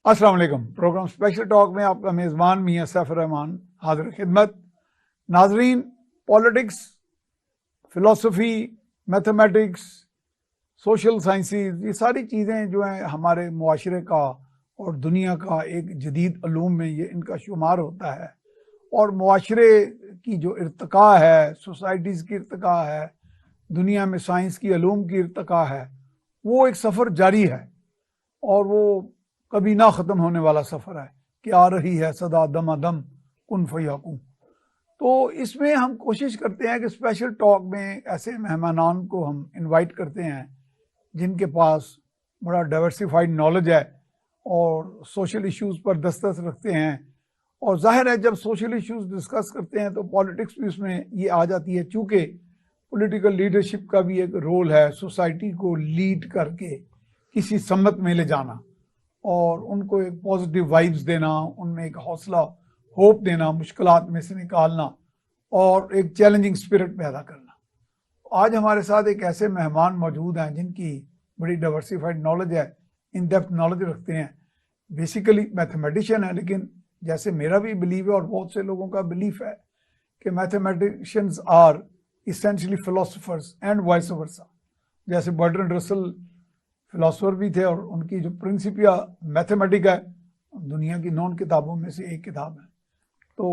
अस्सलाम वालेकुम। Programme special talk में आपका मेज़बान मियां सैफ रहमान हाजिर खिदमत। नाजरीन, politics, philosophy, mathematics, social sciences, ये सारी चीज़ें जो हैं हमारे मुआशरे का और दुनिया का एक जदीद अलूम में ये इनका शुमार होता है। और मुआशरे की जो इर्तिका है, सोसाइटीज़ की इर्तिका है, दुनिया में साइंस की अलूम की इर्तिका है, वो एक सफ़र जारी है और वो कभी ना ख़त्म होने वाला सफ़र है कि आ रही है सदा दमादम कुन फयाकुन। तो इसमें हम कोशिश करते हैं कि स्पेशल टॉक में ऐसे मेहमानान को हम इनवाइट करते हैं जिनके पास बड़ा डाइवर्सिफाइड नॉलेज है और सोशल इश्यूज़ पर दस्तरस रखते हैं। और जाहिर है जब सोशल इश्यूज़ डिस्कस करते हैं तो पॉलिटिक्स भी उसमें ये आ जाती है, चूँकि पॉलिटिकल लीडरशिप का भी एक रोल है सोसाइटी को लीड करके किसी सम्मत में ले जाना और उनको एक पॉजिटिव वाइब्स देना, उनमें एक हौसला, होप देना, मुश्किलात में से निकालना और एक चैलेंजिंग स्पिरिट पैदा करना। आज हमारे साथ एक ऐसे मेहमान मौजूद हैं जिनकी बड़ी डाइवर्सिफाइड नॉलेज है, इन डेप्थ नॉलेज रखते हैं। बेसिकली मैथमेटिशियन है, लेकिन जैसे मेरा भी बिलीव है और बहुत से लोगों का बिलीफ है कि mathematicians are essentially philosophers and vice versa. जैसे बर्ट्रैंड रसल फिलोसोफर भी थे और उनकी जो प्रिंसिपिया मैथमेटिका है दुनिया की नॉन किताबों में से एक किताब है। तो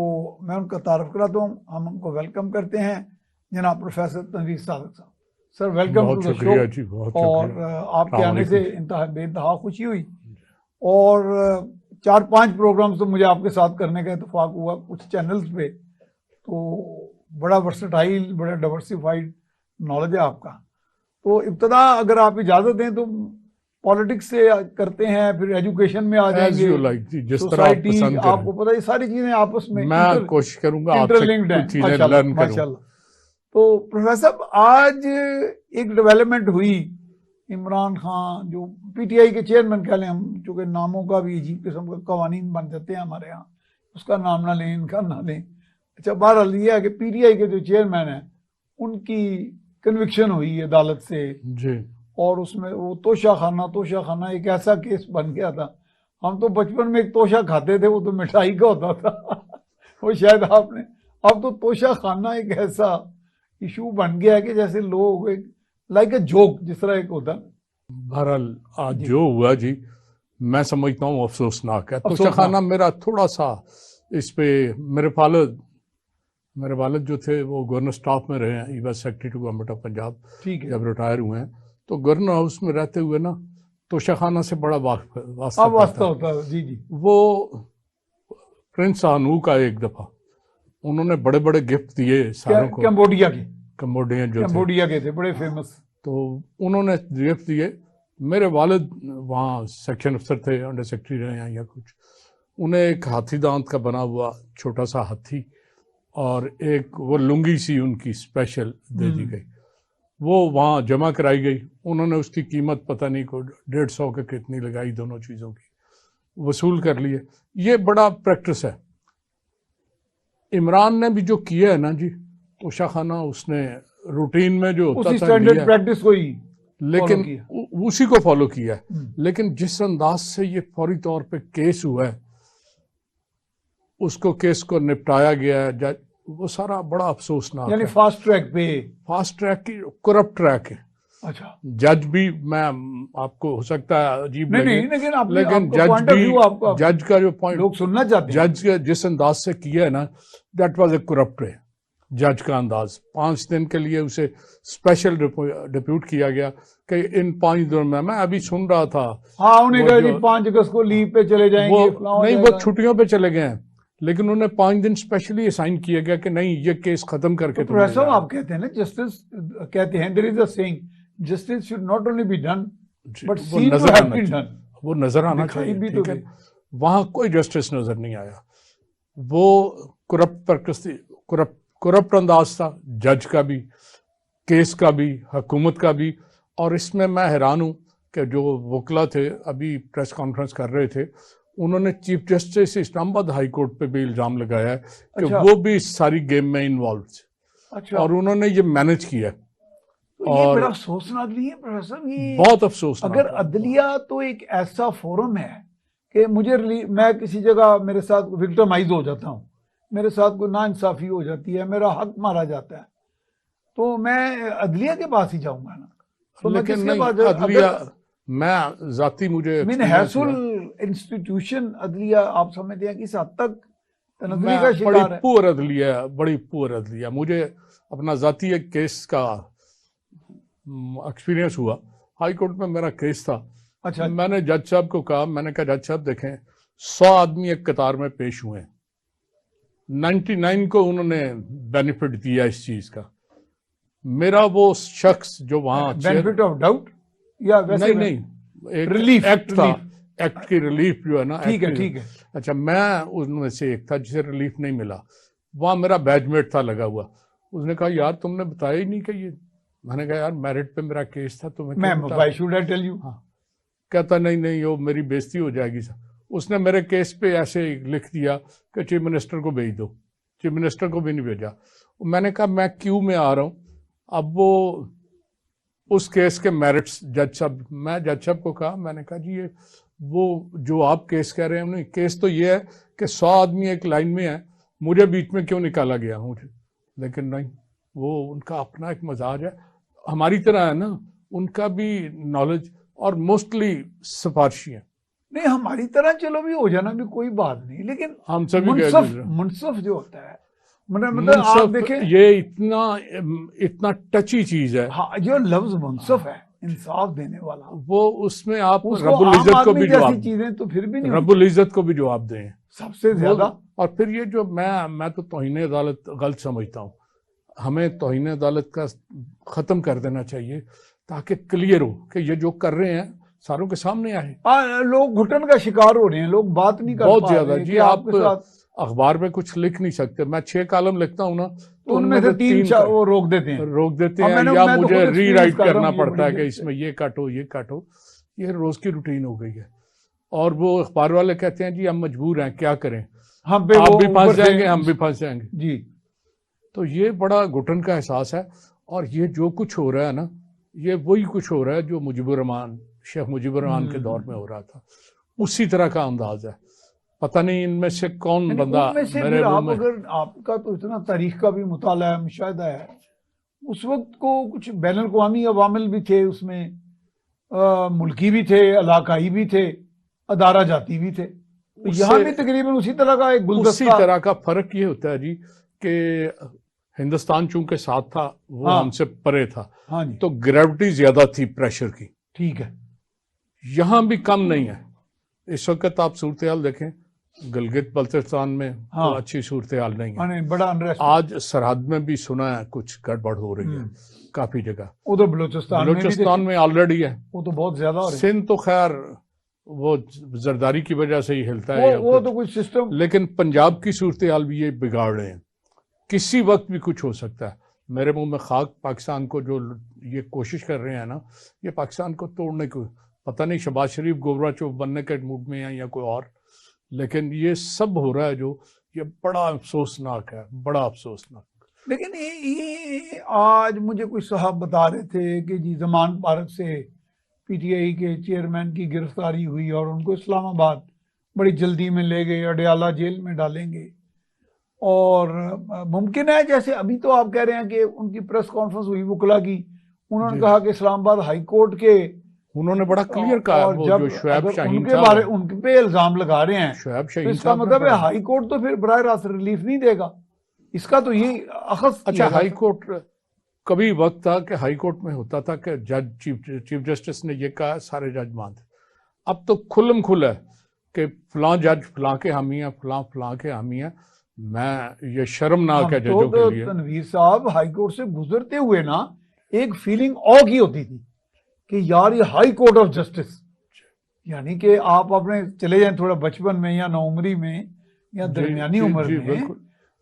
मैं उनका तारुफ कराता हूँ, हम उनको वेलकम करते हैं, जनाब professor Tanveer Sadiq sahab. Sir welcome to the show. और आपके आने से बेइंतहा खुशी हुई और 4-5 प्रोग्राम्स तो मुझे आपके साथ करने का इत्तेफाक हुआ कुछ चैनल्स पे। तो बड़ा वर्सटाइल, बड़ा डाइवर्सिफाइड नॉलेज है आपका। तो इब्तदा अगर आप इजाज़त दें तो पॉलिटिक्स से करते हैं, फिर एजुकेशन में आ जाएंगे, सोसाइटी, आपको पता है सारी चीज़ें आपस में मैं कोशिश करूंगा इंटरलिंक्ड हैं। माशाल्लाह। तो प्रोफेसर आज एक डेवलपमेंट हुई, इमरान खान जो पीटीआई के चेयरमैन कह लें हम, चूँकि नामों का भी अजीब किस्म का कवानीन बन जाते हैं हमारे यहाँ, उसका नाम ना लें, इनका ना लें। अच्छा, बहरहाल ये है कि पीटीआई के जो चेयरमैन हैं उनकी कन्विक्शन हुई अदालत से जी, और उसमें वो तोशा खाना एक ऐसा केस बन गया था। हम तो बचपन में एक तोशा खाते थे, वो तो मिठाई का होता था वो शायद आपने, अब तो तोशा खाना एक ऐसा इशू बन गया है कि जैसे लोग एक लाइक ए जोक जिस तरह एक होता। बहरहाल आज जो हुआ जी, मैं समझता हूँ अफसोसनाक है। तोशा खाना मेरा थोड़ा सा इस पे, मेरे वालिद जो थे वो गवर्नर स्टाफ में रहे हैं, ईवा secretary to government of Punjab, जब रिटायर हुए हैं तो गवर्नर हाउस में रहते हुए ना तोशा खाना से बड़ा वास्ता होता है। जी जी। वो प्रिंस शाहनूह का एक दफा उन्होंने बड़े बड़े गिफ्ट दिए सारों को, कंबोडिया के थे बड़े फेमस। तो उन्होंने गिफ्ट दिए। मेरे वालिद वहाँ सेक्शन अफसर थे, अंडर सेक्रेटरी रहे या कुछ, उन्हें एक हाथी दांत का बना हुआ छोटा सा हाथी और एक वो लुंगी सी उनकी स्पेशल दे दी गई। वो वहाँ जमा कराई गई, उन्होंने उसकी कीमत पता नहीं को 150 के कितनी लगाई, दोनों चीज़ों की वसूल कर लिए। ये बड़ा प्रैक्टिस है। इमरान ने भी जो किया है ना जी, तोशा खाना उसने रूटीन में जो होता था स्टैंडर्ड प्रैक्टिस को ही, लेकिन उसी को फॉलो किया है। लेकिन जिस अंदाज से ये फौरी तौर पे केस हुआ है, उसको केस को निपटाया गया है, वो सारा बड़ा अफसोसनाक, यानी फास्ट ट्रैक की करप्ट ट्रैक है। अच्छा, जज भी, मैं आपको हो सकता है अजीब लगे, लेकिन जज का जो पॉइंट लोग सुनना चाहते हैं, जज के जिस अंदाज से किया है ना, दैट वाज ए करप्ट वे। जज का अंदाज 5 दिन के लिए उसे स्पेशल डिप्यूट किया गया कि इन 5 दिनों में, मैं अभी सुन रहा था, हाँ उन्हें कहा कि 5 अगस्त को लीव पे चले जाएंगे, वो छुट्टियों पे चले गए हैं, लेकिन उन्हें 5 दिन स्पेशली असाइन किया गया कि नहीं ये केस खत्म करके। तो प्रोफेसर आप कहते हैं ना, जस्टिस कहते हैं, there is a saying, justice should not only be done but seen to have been done. वो नजर आना चाहिए भी, तो वहां कोई जस्टिस नजर नहीं आया। वो करप्ट अंदाज था, जज का भी, केस का भी, हुकूमत का भी। और इसमें मैं हैरान हूं कि जो वकला थे अभी प्रेस कॉन्फ्रेंस कर रहे थे, उन्होंने chief justice Islamabad high court पे भी इल्जाम लगाया है कि वो भी इस सारी गेम में इन्वॉल्व थे। और उन्होंने ये मैनेज किया। तो और ये बड़ा अफसोसनाक नहीं है प्रोफेसर? ये बहुत अफसोसनाक। अगर अदलिया तो एक ऐसा फोरम है कि मैं किसी जगह मेरे साथ विक्टिमाइज हो जाता हूँ, मेरे साथ कोई नाइंसाफी हो जाती है, मेरा हक मारा जाता है, तो मैं अदलिया के पास ही जाऊंगा ना। तो लेकिन नहीं, अदलिया मैं जाती मुझे हैसुल इंस्टीट्यूशन अदलिया आप समझते हैं किस हद तक तनज़ुली का शिकार है? बड़ी पुअर अदलिया। मुझे अपना जाती एक केस का एक्सपीरियंस हुआ। हाई कोर्ट में मेरा केस था। अच्छा। मैंने जज साहब को कहा, मैंने कहा जज साहब देखें 100 आदमी एक कतार में पेश हुए, 99 को उन्होंने बेनिफिट दिया इस चीज का। मेरा वो शख्स जो वहां बेनिफिट ऑफ डाउट या वैसे नहीं एक रिलीफ एक्ट था, एक्ट की रिलीफ जो है ना, ठीक है। अच्छा, मैं उनमें से एक था जिसे रिलीफ नहीं मिला। वहां मेरा बैचमेट था लगा हुआ। उसने कहा यार तुमने बताया ही नहीं कि ये। मैंने कहा यार मेरिट पे मेरा केस था, why should I tell you? हाँ, कहता नहीं वो मेरी बेइज्जती हो जाएगी सर। उसने मेरे केस पे ऐसे लिख दिया कि चीफ मिनिस्टर को भेज दो। चीफ मिनिस्टर को भी नहीं भेजा। मैंने कहा मैं क्यू में आ रहा हूँ। अब वो उस केस के मेरिट्स मैं जज साहब को कहा, मैंने कहा जी ये वो जो आप केस कह रहे हैं नहीं, केस तो ये है कि 100 आदमी एक लाइन में है, मुझे बीच में क्यों निकाला गया मुझे। लेकिन नहीं, वो उनका अपना एक मजाज है, हमारी तरह है ना, उनका भी नॉलेज और मोस्टली सिफारशी है। नहीं हमारी तरह चलो भी हो जाना भी कोई बात नहीं, लेकिन हम सभी मुनसफ जो होता है, मतलब आप देखें ये इतना टची चीज है। हाँ, जो लफ्ज मुनसफ है, इंसाफ देने वाला, वो उसमें आप रब्बुल इज्जत को भी जवाब, चीजें तो फिर भी नहीं, रब्बुल इज्जत को भी जवाब दें सबसे ज्यादा। और फिर ये जो मैं तो तौहीन अदालत गलत समझता हूँ। हमें तौहीन अदालत का खत्म कर देना चाहिए ताकि क्लियर हो कि ये जो कर रहे हैं सारों के सामने आए। लोग घुटन का शिकार हो रहे हैं, लोग बात नहीं कर पा रहे। बहुत ज्यादा जी, आप अखबार में कुछ लिख नहीं सकते। मैं 6 कॉलम लिखता हूँ ना, तो उनमें से 3 वो रोक देते हैं या मुझे रीराइट करना पड़ता है कि इसमें ये काटो ये काटो। ये रोज की रूटीन हो गई है। और वो अखबार वाले कहते हैं जी हम मजबूर हैं, क्या करें, आप भी फंस जाएंगे, हम भी फंस जाएंगे जी। तो ये बड़ा घुटन का एहसास है। और ये जो कुछ हो रहा है ना, ये वही कुछ हो रहा है जो शेख मुजीबुर रहमान के दौर में हो रहा था। उसी तरह का अंदाज है। पता नहीं इनमें से कौन बंदा मेरे आप अगर आपका तो इतना तारीख का भी मुताला है, मुशाहिदा है, उस वक्त को कुछ बैनुल अक़वामी अवामिल भी थे उसमें, मुल्की भी थे, इलाकाई भी थे, अदारा जाती भी थे। तो यहाँ भी तकरीबन उसी तरह का एक गुलदस्ता। उसी तरह का फर्क ये होता है जी कि हिंदुस्तान चूंकि साथ था, वो हमसे परे था। हाँ जी। तो ग्रेविटी ज्यादा थी प्रेशर की। ठीक है। यहां भी कम नहीं है। इस वक्त आप सूरत हाल देखें, गिलगित बल्तिस्तान में तो अच्छी सूरत हाल नहीं है। बड़ा अनरेस्ट। आज सरहद में भी सुना है कुछ गड़बड़ हो रही है काफी जगह। उधर बलूचिस्तान में ऑलरेडी है। वो तो बहुत ज्यादा हो रही है। सिंध तो खैर वो जरदारी की वजह से ही हिलता है, वो तो कुछ सिस्टम। लेकिन पंजाब की सूरत हाल भी ये बिगाड़ रहे हैं। किसी वक्त भी कुछ हो सकता है। मेरे मुंह में खाक। पाकिस्तान को जो ये कोशिश कर रहे हैं ना, ये पाकिस्तान को तोड़ने को, पता नहीं शहबाज शरीफ गोबराचौक बनने के मूड में है या कोई और, लेकिन ये सब हो रहा है जो ये बड़ा अफसोसनाक है, बड़ा अफसोसनाक। लेकिन ये आज मुझे कुछ साहब बता रहे थे कि जी जमान पार्क से पीटीआई के चेयरमैन की गिरफ्तारी हुई और उनको इस्लामाबाद बड़ी जल्दी में ले गए, अडयाला जेल में डालेंगे। और मुमकिन है, जैसे अभी तो आप कह रहे हैं कि उनकी प्रेस कॉन्फ्रेंस हुई वुकला की, उन्होंने कहा कि इस्लामाबाद हाई कोर्ट के, उन्होंने बड़ा क्लियर कहा, वो जो शुएब शाहीन उनके बारे उनके पे इल्जाम लगा रहे हैं, शुएब शाहीन, तो इसका मतलब है हाई कोर्ट तो फिर बराह रास्त रिलीफ नहीं देगा। इसका तो ये अखज़। अच्छा, हाई कोर्ट कभी वक्त था कि हाई कोर्ट में होता था कि जज चीफ जस्टिस ने ये कहा, सारे जज मानते। अब तो खुल्लम खुला है कि फलां जज फलां के हामी है, फलां के हामी है। मैं ये शर्मनाक है जजों के लिए। तनवीर साहब हाई कोर्ट से गुजरते हुए ना एक फीलिंग ऑ की होती थी कि यार ये हाई कोर्ट ऑफ जस्टिस, यानी कि आप अपने चले जाएं थोड़ा बचपन में या नौउमरी में या दरमियानी उम्र में,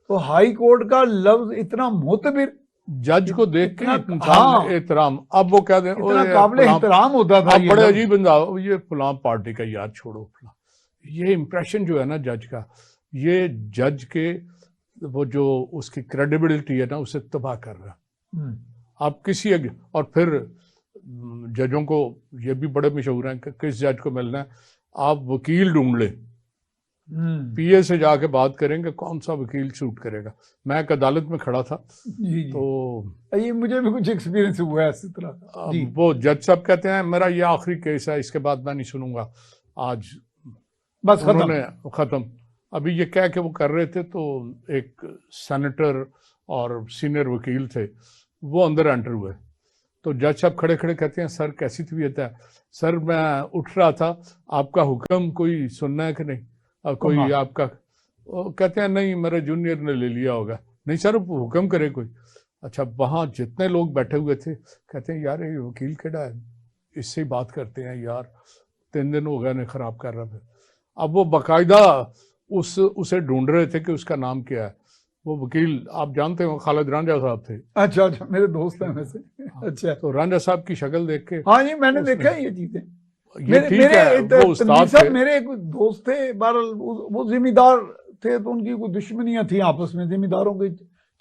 तो हाई कोर्ट का लफ्ज इतना मोतबिर, जज को देख के एहतराम। अब वो क्या इतना काबिल एहतराम होता था। बड़े अजीब अंदाज, ये फलां पार्टी का याद छोड़ो फलां। ये इंप्रेशन जो है ना जज का, ये जज के वो जो उसकी क्रेडिबिलिटी है ना, उसे तबाह कर रहा है। आप किसी और फिर जजों को ये भी बड़े मशहूर हैं कि किस जज को मिलना है। आप वकील ढूंढ ले, पीए से जाके बात करेंगे, कौन सा वकील शूट करेगा। मैं एक अदालत में खड़ा था, जी। तो ये मुझे भी कुछ एक्सपीरियंस हुआ है इसी तरह का। वो जज साहब कहते हैं मेरा ये आखिरी केस है, इसके बाद मैं नहीं सुनूंगा, आज बस उन्होंने खत्म। अभी ये कह के वो कर रहे थे, तो एक सेनेटर और सीनियर वकील थे, वो अंदर एंटर हुए, तो जज साहब खड़े खड़े कहते हैं सर कैसी तबीयत है? सर मैं उठ रहा था, आपका हुक्म कोई सुनना है कि नहीं? कोई आपका? कहते हैं नहीं, मेरे जूनियर ने ले लिया होगा। नहीं सर, हुक्म करे कोई। अच्छा, वहां जितने लोग बैठे हुए थे कहते हैं यार ये वकील केड़ा है, इससे ही बात करते हैं यार, 3 दिन हो गए ने खराब कर रहा है। अब वो बाकायदा उसे ढूंढ रहे थे कि उसका नाम क्या है। वो वकील आप जानते हो, खालिद रांझा साहब थे। अच्छा, मेरे दोस्त हैं वैसे। अच्छा, तो रांझा साहब की शक्ल देख के, हाँ जी, मैंने देखा है ये चीजें। मेरे एक दोस्त थे, बहरहाल वो जिम्मेदार थे, तो उनकी कोई दुश्मनियां थी आपस में, जिम्मेदारों की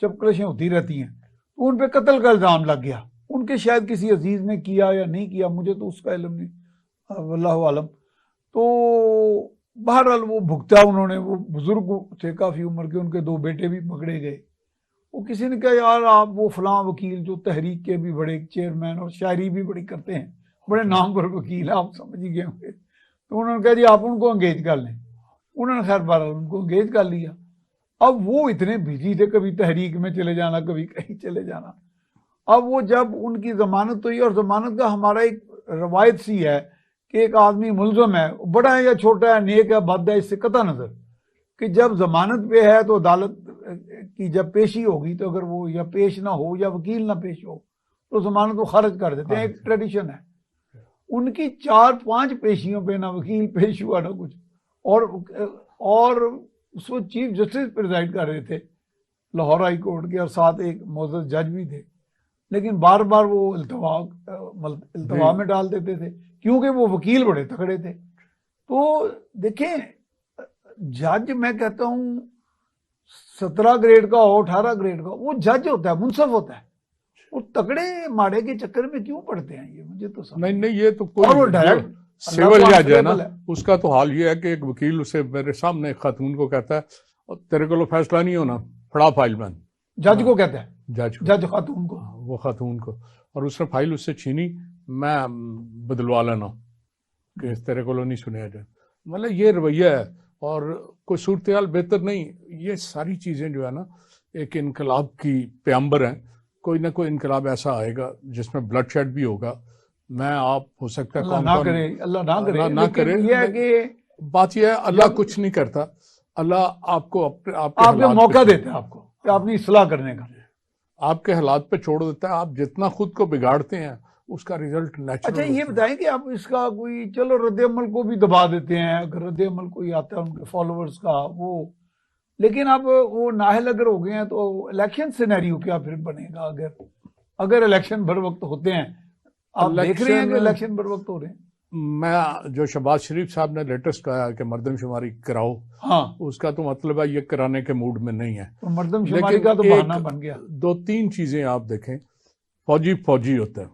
चपकलशें होती रहती हैं, तो उन पे कत्ल का इल्जाम लग गया। उनके शायद किसी अजीज ने किया या नहीं किया, मुझे तो उसका इल्म नहीं, वल्लाहु आलम। तो बहरहाल वो भुगता उन्होंने। वो बुजुर्ग थे काफी उम्र के, उनके 2 बेटे भी पकड़े गए। वो किसी ने कहा यार आप वो फलां वकील जो तहरीक के भी बड़े चेयरमैन और शायरी भी बड़ी करते हैं, बड़े नाम पर वकील आप समझ ही गए होंगे। तो उन्होंने कहा जी आप उनको एंगेज कर लें। उन्होंने खैर बहरहाल उनको एंगेज कर लिया। अब वो इतने बिजी थे, कभी तहरीक में चले जाना, कभी कहीं चले जाना। अब वो जब उनकी जमानत हुई, और जमानत का हमारा एक रवायत सी है कि एक आदमी मुलजम है, बड़ा है या छोटा है, नेक है बद है, इससे कता नजर कि जब जमानत पे है तो अदालत की जब पेशी होगी, तो अगर वो या पेश ना हो या वकील ना पेश हो तो जमानत को खारिज कर देते हैं। एक ट्रेडिशन है उनकी। 4-5 पेशियों पे ना वकील पेश हुआ ना कुछ। और उसको चीफ जस्टिस प्रिजाइड कर रहे थे लाहौर हाई कोर्ट के, और साथ एक मोअज़्ज़ज़ जज भी थे, लेकिन बार बार वो इल्तवा में डाल देते थे, क्योंकि वो वकील बड़े तगड़े थे। तो देखें, जज मैं कहता हूं 17 ग्रेड का हो, 18 ग्रेड का, वो जज होता है, मुंसफ होता है। और तगड़े माड़े के चक्कर में क्यों पड़ते हैं ये मुझे तो समझ नहीं, ये तो कोई, और वो डायरेक्ट सिविल जज है ना, उसका तो हाल ये है कि एक वकील उसे मेरे सामने एक खातून को कहता है तेरे को फैसला नहीं होना, फड़ा फाइल बंद। जज को कहता है, जज खातून को, वो खातून को, और उसने फाइल उससे छीनी, मैं बदलवा लेना कि तेरे को नहीं सुने जाए। मतलब ये रवैया है, और कोई सूरत हाल बेहतर नहीं। ये सारी चीजें जो है ना, एक इनकलाब की प्याम्बर है। कोई ना कोई इनकलाब ऐसा आएगा जिसमें ब्लड शेड भी होगा। मैं आप हो सकता है अल्लाह ना करे। ये है कि बात यह है, अल्लाह कुछ नहीं करता, अल्लाह आपको आपके मौका देता है, आपको अपनी इस्लाह करने का, आपके हालात पे छोड़ देता है। आप जितना खुद को बिगाड़ते हैं उसका रिजल्ट नेचुरल। अच्छा, ये बताएं कि आप इसका कोई, चलो रद्द-ए-अमल को भी दबा देते हैं, अगर रद्द-ए-अमल कोई आता है उनके फॉलोअर्स का वो, लेकिन अब वो नाहल अगर हो गए हैं तो इलेक्शन सिनेरियो क्या फिर बनेगा? अगर इलेक्शन भर वक्त होते हैं, आप देख रहे हैं कि इलेक्शन भर वक्त हो रहे हैं। मैं जो शहबाज शरीफ साहब ने लेटेस्ट कहा कि मर्दमशुमारी कराओ, हाँ, उसका तो मतलब है ये कराने के मूड में नहीं है, तो मर्दमशुमारी का तो बहाना बन गया। 2-3 चीजें आप देखें, फौजी होता है।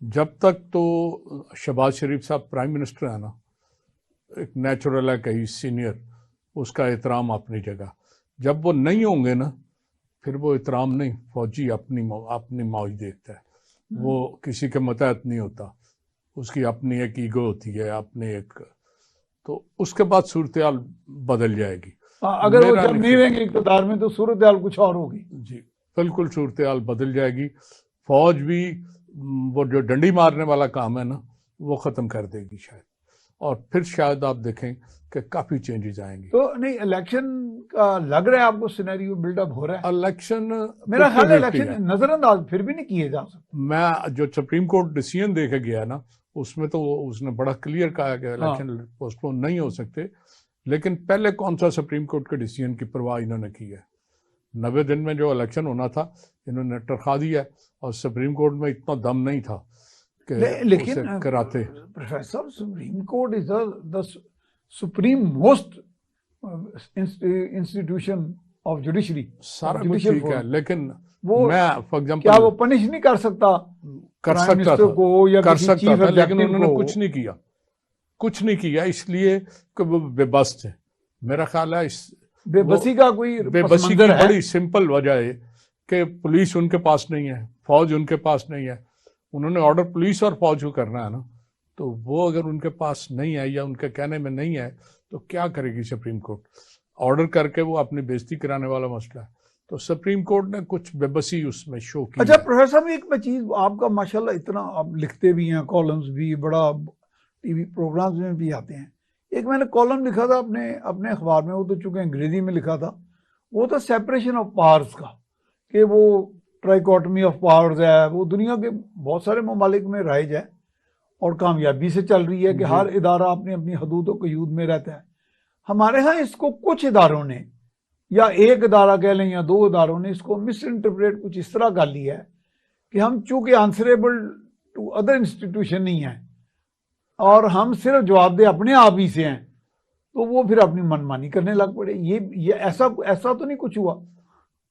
जब तक तो शहबाज शरीफ साहब प्राइम मिनिस्टर है ना, एक नेचुरल है कहीं सीनियर, उसका एहतराम अपनी जगह। जब वो नहीं होंगे ना, फिर वो एहतराम नहीं, फौजी अपनी मौज देखता है, वो किसी के मतहत नहीं होता, उसकी अपनी एक ईगो होती है, अपनी एक, तो उसके बाद सूरत हाल बदल जाएगी। अगर वो जब नहीं रहेंगे इक़्तिदार में तो सूरत हाल कुछ और होगी। जी बिल्कुल, सूरत हाल बदल जाएगी। फौज भी वो जो डंडी मारने वाला काम है ना, वो खत्म कर देगी शायद, और फिर शायद आप देखें कि काफी चेंजेस आएंगे। तो नहीं, इलेक्शन का लग रहा है आपको सिनेरियो बिल्डअप हो रहा है? इलेक्शन, मेरा ख्याल है इलेक्शन नजरअंदाज फिर भी नहीं किए जा सकते। मैं जो सुप्रीम कोर्ट डिसीजन देके गया ना, उसमें तो उसने बड़ा क्लियर कहा कि इलेक्शन पोस्टपोन नहीं हो सकते, लेकिन पहले कौन सा सुप्रीम कोर्ट के डिसीजन की परवाह इन्होंने की है? 90 दिन में जो इलेक्शन होना था इन्होंने टरखा दिया, और सुप्रीम कोर्ट में इतना दम नहीं था कि लेकिन कराते। Professor, supreme court is the supreme most institution of judiciary. सारा कुछ ठीक है, लेकिन वो मैं फॉर एग्जांपल, क्या वो पनिश नहीं कर सकता? कर सकता था, को या कर किसी सकता चीफ था, लेकिन एग्जीक्यूटिव उन्होंने को? कुछ नहीं किया। कुछ नहीं किया इसलिए कि वो बेबस थे। मेरा ख्याल है इस बेबसी का कोई बेबसी की बड़ी सिंपल वजह है कि पुलिस उनके पास नहीं है, फौज उनके पास नहीं है। उन्होंने ऑर्डर पुलिस और फौज को करना है ना, तो वो अगर उनके पास नहीं है या उनके कहने में नहीं है तो क्या करेगी सुप्रीम कोर्ट? ऑर्डर करके वो अपनी बेइज्जती कराने वाला मसला है। तो सुप्रीम कोर्ट ने कुछ बेबसी उसमें शो की। अच्छा प्रोफेसर साहब, एक मैं चीज, आपका माशाल्लाह इतना आप लिखते भी हैं, कॉलम्स भी, बड़ा टीवी प्रोग्राम्स में भी आते हैं। एक मैंने कॉलम लिखा था अपने अखबार में, वो तो चूंकि अंग्रेजी में लिखा था, वो था सेपरेशन ऑफ पावर्स का, कि वो ट्राइकोटमी ऑफ पावर्स है, वो दुनिया के बहुत सारे ममालिक में राइज है और कामयाबी से चल रही है कि हर इदारा अपनी अपनी हदूद व क़यूद में रहता है। हमारे यहाँ इसको कुछ इदारों ने, या एक इदारा कह लें या दो इदारों ने, इसको मिस इंटरप्रेट कुछ इस तरह कर लिया है कि हम चूंकि आंसरेबल टू अदर इंस्टीट्यूशन नहीं है और हम सिर्फ जवाबदेह अपने आप ही से हैं, तो वो फिर अपनी मनमानी करने लग पड़े। ये ऐसा तो नहीं कुछ हुआ?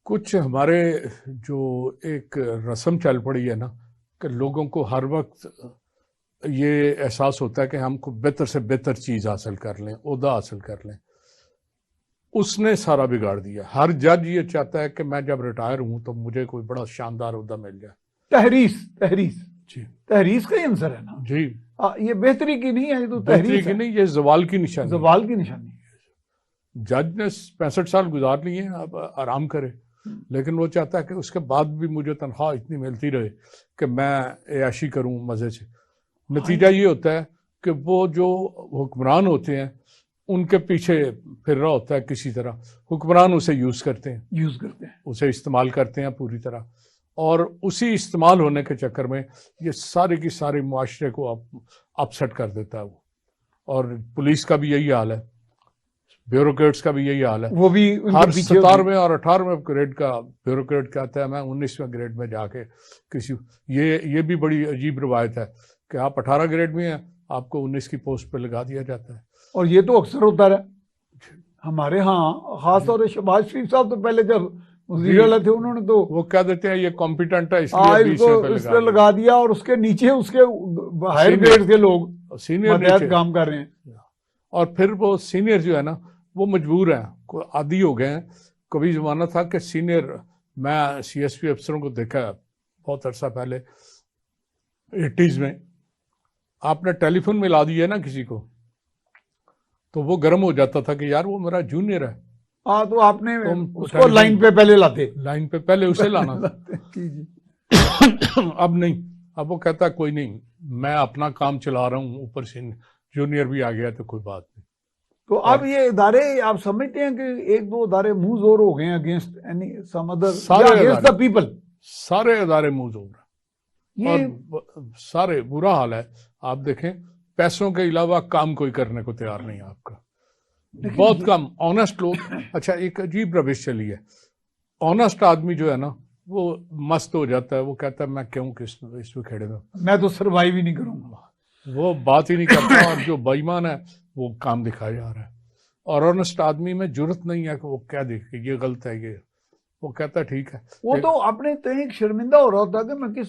कुछ हमारे जो एक रस्म चल पड़ी है ना कि लोगों को हर वक्त ये एहसास होता है कि हमको बेहतर से बेहतर चीज हासिल कर लें, ओहदा हासिल कर लें, उसने सारा बिगाड़ दिया। हर जज ये चाहता है कि मैं जब रिटायर हूं तो मुझे कोई बड़ा शानदार ओहदा मिल जाए। तहरीस का ही आंसर है ना जी। ये बेहतरी की नहीं है, ये तो बेहतरी की नहीं, ये जवाल की निशानी है। जज ने 65 साल गुजार लिए हैं, अब आराम करे, लेकिन वो चाहता है कि उसके बाद भी मुझे तनख्वाह इतनी मिलती रहे कि मैं ऐशी करूं मजे से। नतीजा ये होता है कि वो जो हुक्मरान होते हैं उनके पीछे फिर रहा होता है किसी तरह। हुक्मरान उसे यूज करते हैं, उसे इस्तेमाल करते हैं पूरी तरह, और उसी इस्तेमाल होने के चक्कर में ये सारे की सारे मुआशरे को अपसेट कर देता है वो। और पुलिस का भी यही हाल है, ब्यूरोक्रेट्स का भी यही हाल है। वो भी हर 17वें और 18वें ग्रेड का ब्यूरोक्रेट कहता है मैं 19वें ग्रेड में जाके किसी, ये भी बड़ी अजीब रवायत है कि आप 18 ग्रेड में हैं, आपको 19 की पोस्ट पे लगा दिया जाता है। और ये तो अक्सर होता है हमारे यहाँ, खासतौर से शहबाज शरीफ साहब तो पहले जब वज़ीर थे उन्होंने तो वो कह देते हैं ये कॉम्पिटेंट है इसलिए इस पे लगा दिया, और उसके नीचे उसके हायर ग्रेड के लोग सीनियर काम कर रहे हैं। और फिर वो सीनियर जो है ना वो मजबूर हैं, आदी हो गए हैं। कभी जमाना था कि सीनियर, मैं CSP अफसरों को देखा बहुत अरसा पहले 80s में, आपने टेलीफोन में ला दिया ना किसी को तो वो गर्म हो जाता था कि यार वो मेरा जूनियर है। तो आपने उसको लाइन पे पहले उसे लाना था। अब नहीं, अब वो कहता कोई नहीं, मैं अपना काम चला रहा हूँ, ऊपर से जूनियर भी आ गया तो कोई बात नहीं। तो अब ये इदारे, आप समझते हैं कि एक दो इदारे मुंह जोर हो गए हैं against any some other, against the people? सारे इदारे मुंह जोर और सारे बुरा हाल है। आप देखें पैसों के अलावा काम कोई करने को तैयार नहीं है आपका, बहुत कम ऑनेस्ट लोग। अच्छा, एक अजीब रविश चली है, ऑनेस्ट आदमी जो है ना वो मस्त हो जाता है, वो कहता है मैं क्यों इसमें खेड़े में, मैं तो सर्वाइव ही नहीं करूंगा, वो बात ही नहीं करता। और जो बेईमान है वो काम दिखाया जा रहा है। और ऑनेस्ट आदमी में जुर्रत नहीं है कि वो क्या देखे ये गलत है, ये वो कहता है ठीक है। वो तो अपने तय शर्मिंदा हो रहा होता कि मैं किस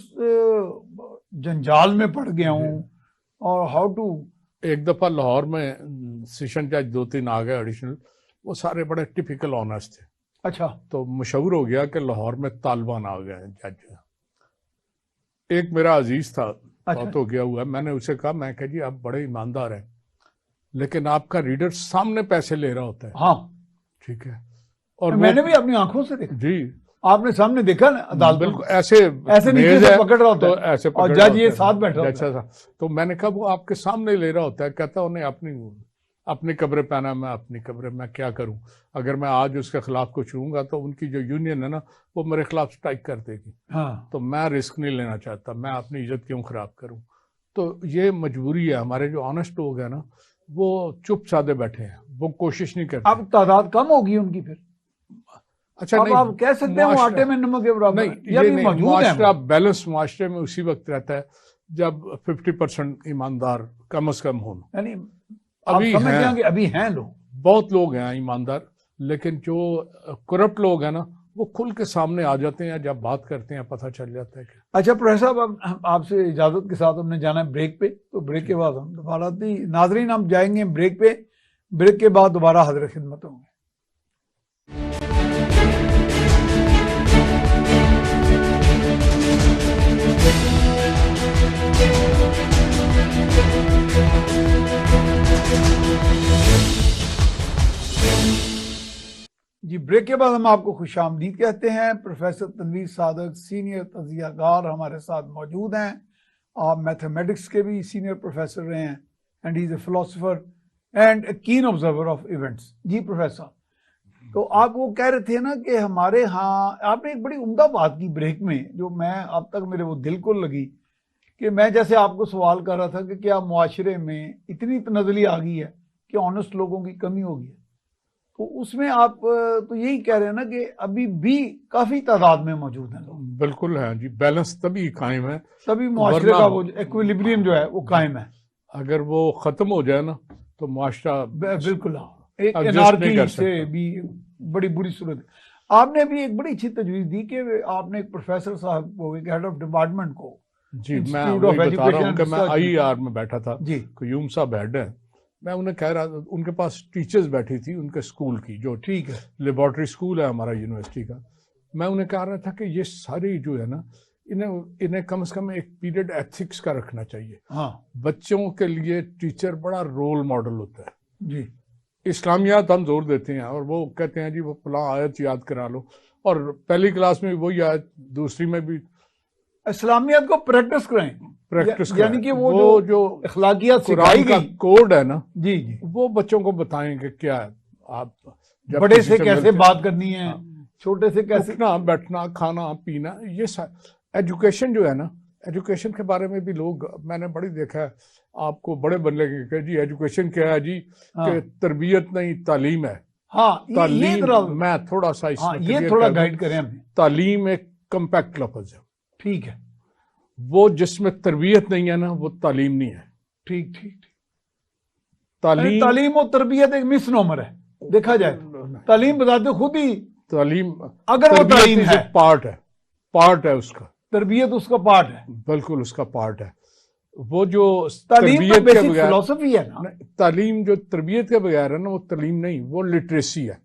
जंजाल में पड़ गया हूँ और हाउ टू। एक दफा लाहौर में सेशन जज 2-3 आ गए एडिशनल, वो सारे बड़े टिपिकल ऑनेस्ट थे। अच्छा, तो मशहूर हो गया कि लाहौर में तालिबान आ गए जज। एक मेरा अजीज था, बहुत हो गया हुआ, मैंने उसे कहा, मैं कहा जी आप बड़े ईमानदार हैं लेकिन आपका रीडर सामने पैसे ले रहा होता है। हाँ ठीक है, और मैंने भी अपनी आंखों से देखा। जी, आपने सामने देखा ना अदालत, बिल्कुल ऐसे नीचे से पकड़ रहा होता है, तो ऐसे और जज ये साथ बैठा होता है। तो मैंने कहा वो आपके सामने ले रहा होता है। कहता उन्हें अपनी कब्र पहना, मैं अपनी कब्र, मैं क्या करूं, अगर मैं आज उसके खिलाफ कुछ लूंगा तो उनकी जो यूनियन है ना वो मेरे खिलाफ स्ट्राइक कर देगी। हाँ। तो मैं रिस्क नहीं लेना चाहता, मैं अपनी इज्जत क्यों खराब करूं। तो ये मजबूरी है, हमारे जो ऑनेस्ट लोग हैं ना वो चुप सादे बैठे हैं, वो कोशिश नहीं करते। अब तादाद कम होगी उनकी फिर। अच्छा, अब आप कह सकते हैं आटे में नमक के बराबर नहीं, मुआशरा बैलेंस मुआशरे में उसी वक्त रहता है जब 50% ईमानदार कम से कम हो। यानी अभी हैं लोग, बहुत लोग हैं ईमानदार, लेकिन जो करप्ट लोग हैं ना वो खुल के सामने आ जाते हैं, जब बात करते हैं पता चल जाता है कि। अच्छा प्रोफेसर साहब, अब आपसे इजाजत के साथ हमने जाना है ब्रेक पे, तो ब्रेक के बाद हम दोबारा नाजरीन हम जाएंगे ब्रेक पे, ब्रेक के बाद दोबारा हाजिर खिदमत होंगे। जी ब्रेक के बाद हम आपको खुशामदीद कहते हैं। प्रोफेसर तनवीर सादक सीनियर तजियाकार हमारे साथ मौजूद हैं। आप मैथमेटिक्स के भी सीनियर प्रोफेसर रहे हैं and he is a philosopher and a keen observer of events. जी प्रोफेसर, तो आप वो कह रहे थे ना कि हमारे यहाँ आपने एक बड़ी उम्दा बात की ब्रेक में, जो मैं अब तक मेरे वो दिल को लगी, कि मैं जैसे आपको सवाल कर रहा था कि क्या मुआशरे में इतनी तनज़ली आ गई है कि ऑनेस्ट लोगों की कमी हो गई है, तो उसमें आप तो यही कह रहे हैं ना कि अभी भी काफी तादाद में मौजूद हैं लोग। बिल्कुल है जी, बैलेंस तभी कायम है, तभी मुआशरे का वो इक्विलिब्रियम जो है वो कायम है। अगर वो खत्म हो जाए ना तो मुआशरा बिल्कुल एक एनार्की से भी बड़ी बुरी सूरत है। आपने भी एक बड़ी अच्छी तजवीज़ दी कि आपने एक प्रोफेसर साहब को, एक हेड ऑफ डिपार्टमेंट को, जी मैं वही बता रहा हूँ कि मैं IER में बैठा था जी, क्यूम साहब हेड है, मैं उन्हें कह रहा था, उनके पास टीचर्स बैठी थी उनके स्कूल की, जो ठीक है लेबॉर्ट्री स्कूल है हमारा यूनिवर्सिटी का। मैं उन्हें कह रहा था कि ये सारी जो है ना, इन्हें कम से कम एक पीरियड एथिक्स का रखना चाहिए। हाँ, बच्चों के लिए टीचर बड़ा रोल मॉडल होता है जी। इस्लामियात हम जोर देते हैं और वो कहते हैं जी वो फलां आयत याद करा लो, और पहली क्लास में वही आयत, दूसरी में भी इस्लामियत को प्रैक्टिस करें, यानी कि वो जो अखलाकियात सिखाई गई कोड है ना, जी जी, वो बच्चों को बताएंगे क्या है, आप बड़े से कैसे बात करनी है, छोटे से कैसे उठना बैठना खाना पीना, ये एजुकेशन जो है ना, एजुकेशन के बारे में भी लोग, मैंने बड़ी देखा है, आपको बड़े बनने के जी एजुकेशन क्या है जी, कि तरबियत नहीं तालीम है। हाँ, तालीम मैं थोड़ा सा ये थोड़ा गाइड करें हमें। तालीम एक कम्पैक्ट लफ्ज है, ठीक है, वो जिसमें तरबियत नहीं है ना वो तालीम नहीं है। ठीक ठीक, तालीम और तरबियत एक मिसनोमर है, देखा जाए तालीम बताते खुद ही, तालीम अगर वो तालीम है, पार्ट है उसका, तरबियत उसका पार्ट है, बिल्कुल उसका पार्ट है। वो जो तालीम तो बेसिक फिलॉसफी है ना, तालीम जो तरबियत के बगैर है ना वो तालीम नहीं, वो लिटरेसी है,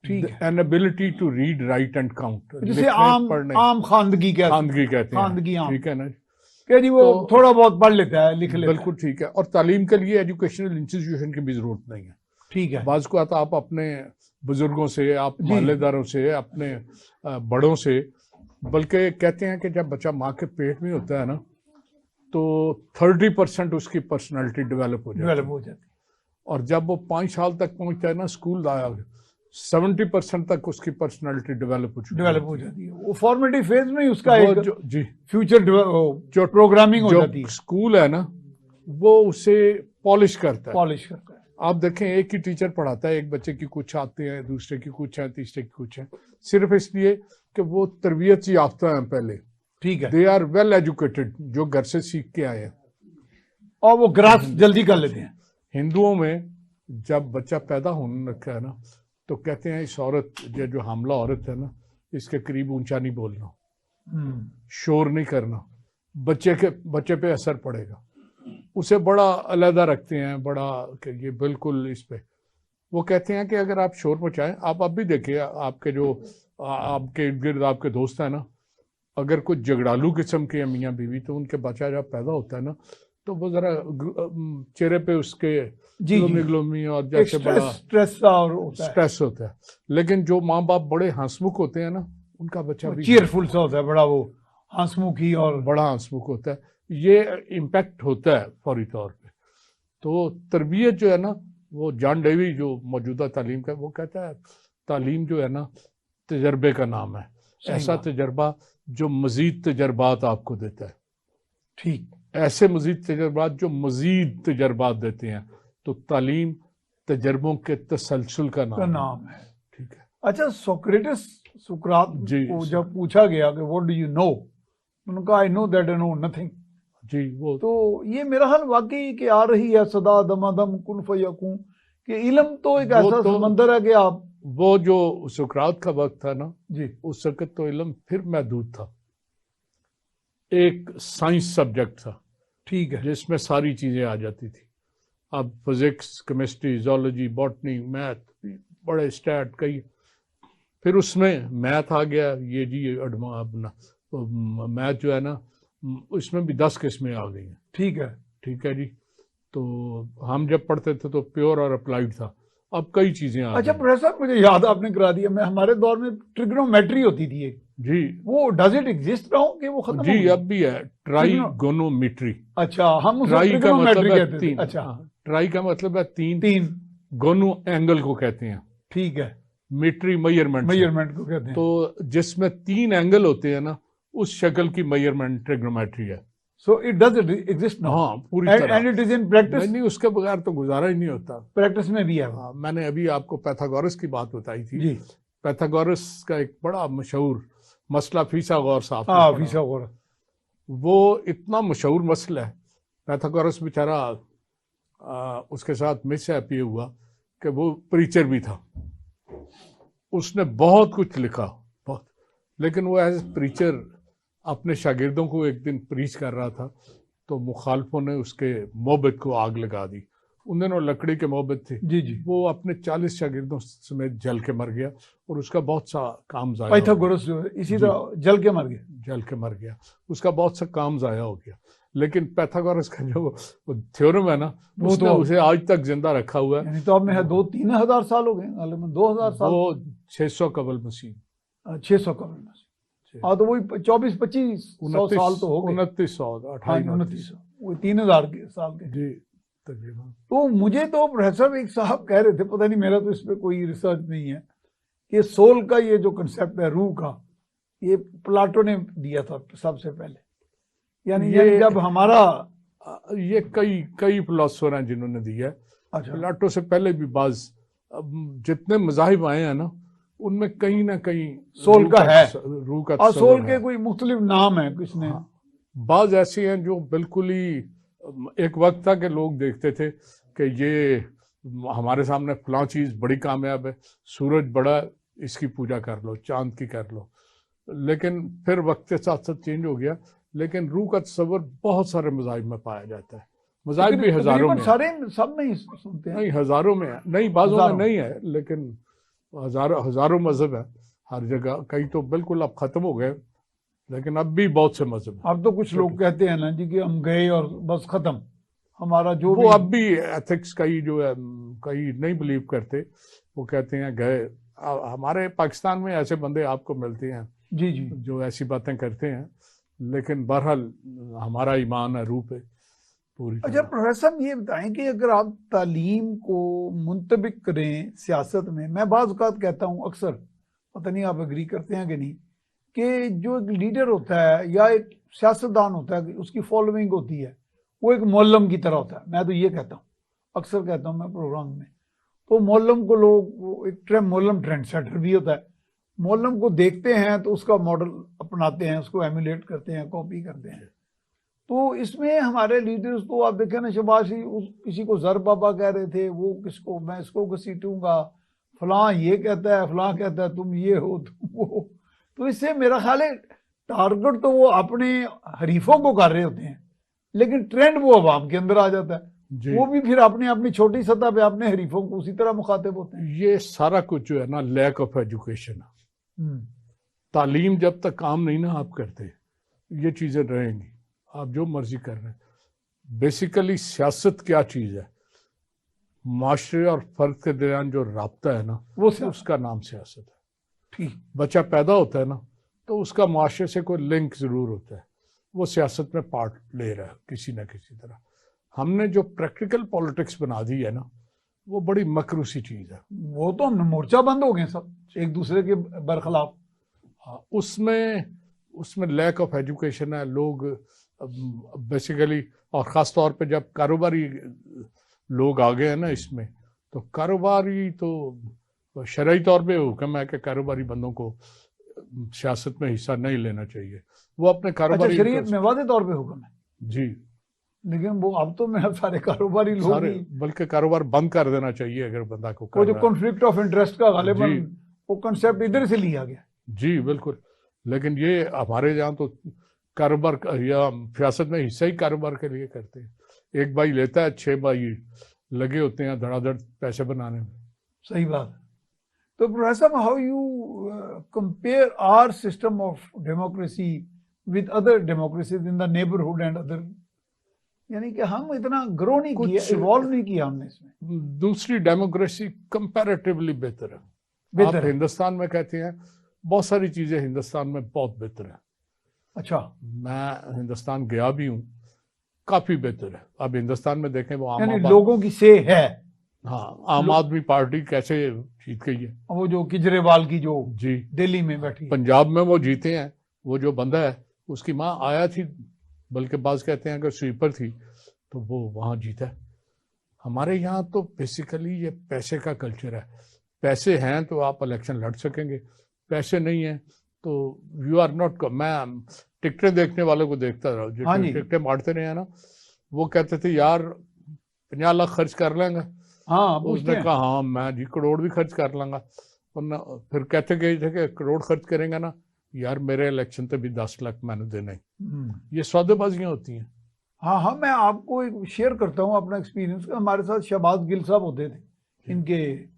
ठीक है, an ability to read write and count, जिसे आम खानदगी कहते हैं, खानदगी, ठीक है ना, कि जी वो थोड़ा बहुत पढ़ लेता है, लिख लेता है, बिल्कुल ठीक है। और तालीम के लिए एजुकेशनल इंस्टीट्यूशन की भी जरूरत नहीं है, ठीक है। बाज़ को आता आप अपने बुजुर्गों से, आप मोहल्लेदारों से, अपने बड़ों से, बल्कि कहते हैं कि जब बच्चा माँ के पेट में होता है ना तो 30% उसकी पर्सनालिटी डेवलप हो जाती है, और जब वो 5 साल तक पहुंचता है ना स्कूल आया, 70% तक उसकी पर्सनालिटी डेवलप हो जाती है। वो फॉर्मेटिव फेज में उसका एक जी फ्यूचर जो प्रोग्रामिंग हो जाती है, स्कूल है ना वो उसे पॉलिश करता है। आप देखें एक ही टीचर पढ़ाता है, एक बच्चे की कुछ आते हैं, दूसरे की कुछ है, तीसरे की कुछ है, सिर्फ इसलिए कि वो तरबियत याफ्ता है पहले, ठीक है, दे आर वेल एजुकेटेड, जो घर से सीख के आए हैं और वो ग्रास्प जल्दी कर लेते हैं। हिंदुओं में जब बच्चा पैदा होने रखा है ना तो कहते हैं इस औरत जो हामला औरत है ना, इसके करीब ऊंचा नहीं बोलना, शोर नहीं करना, बच्चे पे असर पड़ेगा, उसे बड़ा अलहदा रखते हैं, बड़ा कि ये बिल्कुल इस पे, वो कहते हैं कि अगर आप शोर मचाएं, आप अब भी देखिए आपके जो आपके इर्द गिर्द आपके दोस्त हैं ना, अगर कुछ झगड़ालू किस्म के मियाँ बीवी, तो उनके बच्चा जब पैदा होता है ना तो वो जरा चेहरे पे उसके ग्लोमी और जैसे बड़ा स्ट्रेस होता है, लेकिन जो माँ बाप बड़े हंसमुख होते हैं ना उनका बच्चा भी चीयरफुल सा होता है, बड़ा वो हंसमुखी और बड़ा हंसमुख होता है। ये इम्पैक्ट होता है फौरी तौर पे। तो तरबियत जो है ना, वो जॉन डेवी जो मौजूदा तालीम का, वो कहता है तालीम जो है ना तजर्बे का नाम है, ऐसा तजर्बा जो मजीद तजर्बात आपको देता है, ठीक, ऐसे मजीद तजर्बात जो मजीद तजर्बात देते हैं, तो तालीम तजर्बों के तसलसल का नाम है, ठीक है। अच्छा, सुकरात को जब पूछा गया कि व्हाट डू यू नो, उनका I know that I know nothing, जी, वो तो ये मेरा हाल वाकई कि आ रही है सदा दमादम कुन फयकून, कि इल्म तो एक ऐसा समंदर है कि आप वो जो सुकरात का वक्त था ना जी, उस वक्त तो इल्म फिर महदूद था, एक साइंस सब्जेक्ट था, ठीक है, जिसमें सारी चीजें आ जाती थी। अब physics, chemistry, zoology, botany, math, बड़े स्टैट कई, फिर उसमें मैथ आ गया, ये जी अपना मैथ जो है ना उसमें भी 10 किस्में आ गई हैं। ठीक है जी। तो हम जब पढ़ते थे तो प्योर और अप्लाइड था, अब कई चीजें आ अच्छा गई। प्रोफेसर, मुझे याद आपने करा दिया, मैं हमारे दौर में ट्रिग्नोमेट्री होती थी एक, जी वो डज इट एग्जिस्ट नाउ कि वो खत्म हो जी, गई? अब भी है ट्राइगोनोमेट्री। अच्छा, हम उसको ट्राई का मतलब ट्रिग्नोमेट्री है कहते थे। तीन, अच्छा, ट्राई का मतलब है तीन, तीन, गोनो एंगल को कहते हैं, ठीक है, मीट्री मेजरमेंट से। मेजरमेंट को कहते हैं। तो जिसमें 3 एंगल होते हैं ना, उस शक्ल की मेजरमेंट ट्रिग्नोमेट्री है। So it does exist now? हाँ, पूरी तरह। And it is in practice? नहीं, उसके बगैर तो गुजारा ही नहीं होता। प्रैक्टिस में भी है वो? हाँ, मैंने अभी आपको पैथागोरस की बात बताई थी जी। पैथागोरस का एक बड़ा मशहूर मसला फिसागोरस, साहब हाँ, फिसागोरस, वो इतना मशहूर मसला है। पैथागोरस बेचारा उसके साथ मिसहैप ये हुआ कि वो प्रीचर भी था, उसने बहुत कुछ लिखा, बहुत, लेकिन वो एज प्रीचर अपने शागिर्दों को एक दिन प्रीच कर रहा था तो मुखालफों ने उसके मोहब्बत को आग लगा दी। उन दिनों लकड़ी के मोहब्बत थे। जी जी। वो अपने 40 शागिर्दों समेत जल के मर गया और उसका बहुत सा काम जाया। पाइथागोरस जो इसी तरह जल के मर गया, उसका बहुत सा काम जाया हो गया। लेकिन पैथागोरस का जो थ्योरम है ना, वो तो उसे आज तक जिंदा रखा हुआ है। तो अब में 2-3 हजार साल हो गए, 2000 साल, वो 600 कबल मसीह, 600 कबल मसीह। हाँ, तो वही 24-25 साल तो हो गए। 2900, वो 3000 साल के जी तकरीबन। तो मुझे तो प्रोफेसर एक साहब कह रहे थे, पता नहीं, मेरा तो इस पे कोई रिसर्च नहीं है, कि सोल का ये जो कंसेप्ट है, रूह का, ये प्लाटो ने दिया था सबसे पहले। यानी ये जब हमारा, ये कई फिलोसोफर हैं जिन्होंने दिया है। अच्छा, प्लाटो से पहले भी बाज जितने मज़ाहिब आए हैं ना, उनमें कहीं ना कहीं सोल का है, रूह का, और सोल के कोई मुख्तलिफ नाम है किसने। हाँ, बाज ऐसे हैं जो बिल्कुल ही, एक वक्त था कि लोग देखते थे कि ये हमारे सामने फलां चीज़ बड़ी कामयाब है, सूरज बड़ा, इसकी पूजा कर लो, चांद की कर लो। लेकिन फिर वक्त के साथ साथ चेंज हो गया। लेकिन रूह का तस्वर बहुत सारे मज़ाहिब में पाया जाता है। मज़ाहिब भी हजारों में, सारे सब में सुनते हैं, नहीं हजारों में है, नहीं बाजों में नहीं है, लेकिन हजारों मजहब है हर जगह। कई तो बिल्कुल अब खत्म हो गए, लेकिन अब भी बहुत से मजहब हैं। अब तो कुछ लोग कहते हैं ना जी कि हम गए और बस खत्म, हमारा जो वो अब भी एथिक्स कई जो है, कई नहीं बिलीव करते, वो कहते हैं गए। हमारे पाकिस्तान में ऐसे बंदे आपको मिलते हैं जी जी जो ऐसी बातें करते हैं, लेकिन बहरहाल हमारा ईमान है रूह पे पूरी। अच्छा प्रोफेसर, ये बताएं कि अगर आप तालीम को मुंतबिक करें सियासत में, मैं बाज़ औक़ात कहता हूँ, अक्सर, पता नहीं आप एग्री करते हैं कि नहीं, कि जो एक लीडर होता है या एक सियासतदान होता है, उसकी फॉलोइंग होती है, वो एक मौलम की तरह होता है। मैं तो ये कहता हूँ, अक्सर कहता हूँ मैं प्रोग्राम में, तो मौलम को लोग, एक मौलम ट्रेंड सेटर भी होता है, मौलम को देखते हैं तो उसका मॉडल अपनाते हैं, उसको एमुलेट करते हैं, कॉपी करते हैं। तो इसमें हमारे लीडर्स तो आप देखें ना, शबाशी किसी को जर बाबा कह रहे थे, वो किसको, मैं इसको घसीटूंगा, फलां ये कहता है, फलां कहता है तुम ये हो तुम वो। तो इससे मेरा ख्याल है टारगेट तो वो अपने हरीफों को कर रहे होते हैं, लेकिन ट्रेंड वो अवाम के अंदर आ जाता है, वो भी फिर अपनी छोटी सतह पे अपने हरीफों को उसी तरह मुखातिब होते हैं। ये सारा कुछ जो है ना, लैक ऑफ एजुकेशन है। तालीम जब तक काम नहीं ना आप करते, ये चीजें रहेंगी, आप जो मर्जी कर रहे हैं। बेसिकली सियासत क्या चीज है, माशरे और फर्द के दरमियान जो राब्ता है ना, वो उसका नाम सियासत है। ठीक, बच्चा पैदा होता है ना, तो उसका माशरे से कोई लिंक जरूर होता है, वो सियासत में पार्ट ले रहा है किसी ना किसी तरह। हमने जो प्रैक्टिकल पॉलिटिक्स बना दी है ना, वो बड़ी मकरूसी चीज है। वो तो हम मोर्चा बंद हो गए सब एक दूसरे के बरखिलाफ। हाँ, उसमें लैक ऑफ एजुकेशन है। लोग बेसिकली, और ख़ास तौर पे जब कारोबारी लोग आ गए हैं ना इसमें, तो कारोबारी तो शरई तौर पे हुक्म है कि कारोबारी बंदों को सियासत में हिस्सा नहीं लेना चाहिए। वो अपने कारोबारी, अच्छा, शरीयत में वादे तौर पे हुक्म है? जी, लेकिन वो अब तो मैं सारे कारोबारी लोग सारे, बल्कि कारोबार बंद कर देना चाहिए अगर बंदा को वो जो कॉन्फ्लिक्ट ऑफ इंटरेस्ट का गालिबन वो कंसेप्ट इधर से लिया गया। जी बिल्कुल, लेकिन ये हमारे यहाँ तो कारोबार या सियासत में हिस्सा ही कारोबार के लिए करते हैं। एक भाई लेता है, 6 भाई लगे होते हैं धड़ाधड़ पैसे बनाने में। सही बात। तो professor, how you compare our system of democracy with other democracies in the neighbourhood and other, यानी कि हम इतना ग्रो नहीं किया, इवॉल्व नहीं किया हमने इसमें। दूसरी डेमोक्रेसी कंपैरेटिवली बेहतर है। आप हिंदुस्तान में कहते हैं बहुत सारी चीजें हिंदुस्तान में बहुत बेहतर है। अच्छा, मैं हिंदुस्तान गया भी हूँ, काफी बेहतर है। अब हिंदुस्तान में देखें वो यानी लोगों की से है। हाँ, आम आदमी पार्टी कैसे जीत गई है, वो जो केजरीवाल की जो जी दिल्ली में बैठी, पंजाब में वो जीते हैं। वो जो बंदा है उसकी माँ आया थी, बल्कि बाज कहते हैं कि स्वीपर थी, तो वो वहां जीता है। हमारे यहाँ तो बेसिकली ये पैसे का कल्चर है। पैसे हैं तो आप इलेक्शन लड़ सकेंगे, पैसे नहीं है तो यू आर नॉट। मैं टिकटें देखने वालों को देखता रहा, जो टिकटें बांटते रहे हैं ना, वो कहते थे यार 50 लाख खर्च कर लेंगे। हाँ, उसने कहा हाँ मैं जी करोड़ भी खर्च कर लूंगा। फिर कहते गए थे कि करोड़ खर्च करेंगे ना, यार मेरे इलेक्शन पे भी 10 लाख मैंने देना ही। ये सौदेबाजियां होती हैं। हाँ हाँ, मैं आपको एक शेयर करता हूँ अपना एक्सपीरियंस। हमारे साथ शहबाज गिल साहब होते थे, इनके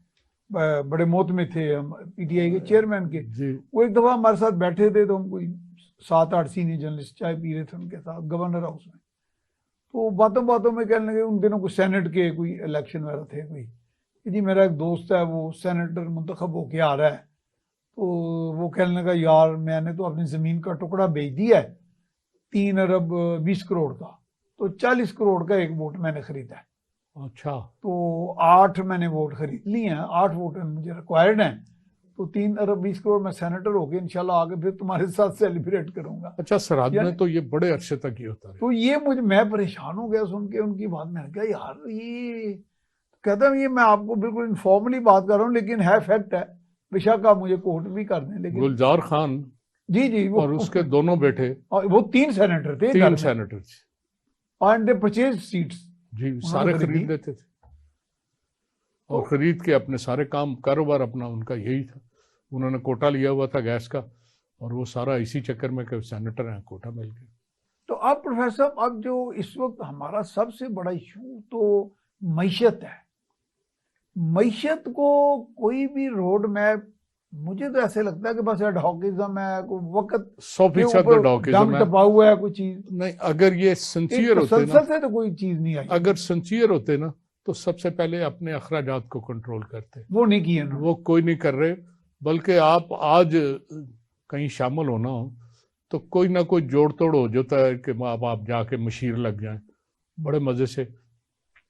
बड़े मौत में थे, पीटीआई के चेयरमैन के। वो एक दफा हमारे साथ बैठे थे, तो हम कोई 7-8 सीनियर जर्नलिस्ट चाय पी रहे थे उनके साथ गवर्नर हाउस में। तो बातों बातों में कहने लगे, उन दिनों को सेनेट के कोई इलेक्शन वगैरह थे कोई, जी मेरा एक दोस्त है वो सेनेटर मुंतखब होके आ रहा है। तो वो कहने लगा यार मैंने तो अपनी ज़मीन का टुकड़ा बेच दिया है 3 अरब 20 करोड़ का, तो 40 करोड़ का एक वोट मैंने खरीदा है। अच्छा, तो 8 मैंने वोट खरीद लिए हैं, 8 वोट मुझे रिक्वायर्ड हैं, तो 3 अरब 20 करोड़ में सेनेटर होके इंशाल्लाह आगे फिर तुम्हारे साथ सेलिब्रेट करूंगा। अच्छा, सराद में तो ये बड़े अरसे तक ही होता है। तो ये मैं परेशान हो गया सुन के उनकी बात। मैंने कहा यार ये कहता हूँ, ये मैं आपको बिल्कुल इनफॉर्मली बात कर रहा हूँ, लेकिन है फैक्ट है, बेशक आप मुझे कोर्ट भी कर दें। लेकिन गुलजार खान जी वो और उसके दोनों बेटे, और वो 3 सेनेटर थे, 3 senator and they purchase seats, जी सारे खरीद लेते थे और खरीद के अपने सारे काम कारोबार अपना उनका यही था। उन्होंने कोटा लिया हुआ था गैस का, और वो सारा इसी चक्कर में कि सेनेटर हैं, कोटा मिल गया। तो अब प्रोफेसर, अब जो इस वक्त हमारा सबसे बड़ा इशू तो मईशत है। मईशत को कोई भी रोड मैप, मुझे तो ऐसे लगता है कि बस एडहॉकिज्म है, कोई वक्त 100% एडहॉकिज्म है, टपा हुआ है कोई चीज नहीं। अगर ये सिंसियर होते ना, से तो कोई चीज नहीं आई। अगर सिंसियर होते ना तो सबसे पहले अपने अखराजात को कंट्रोल करते। वो नहीं किए ना, वो कोई नहीं कर रहे। बल्कि आप आज कहीं शामिल होना हो तो कोई ना कोई जोड़ तोड़ हो जाता है कि आप जाके मशीर लग जाएं, बड़े मजे से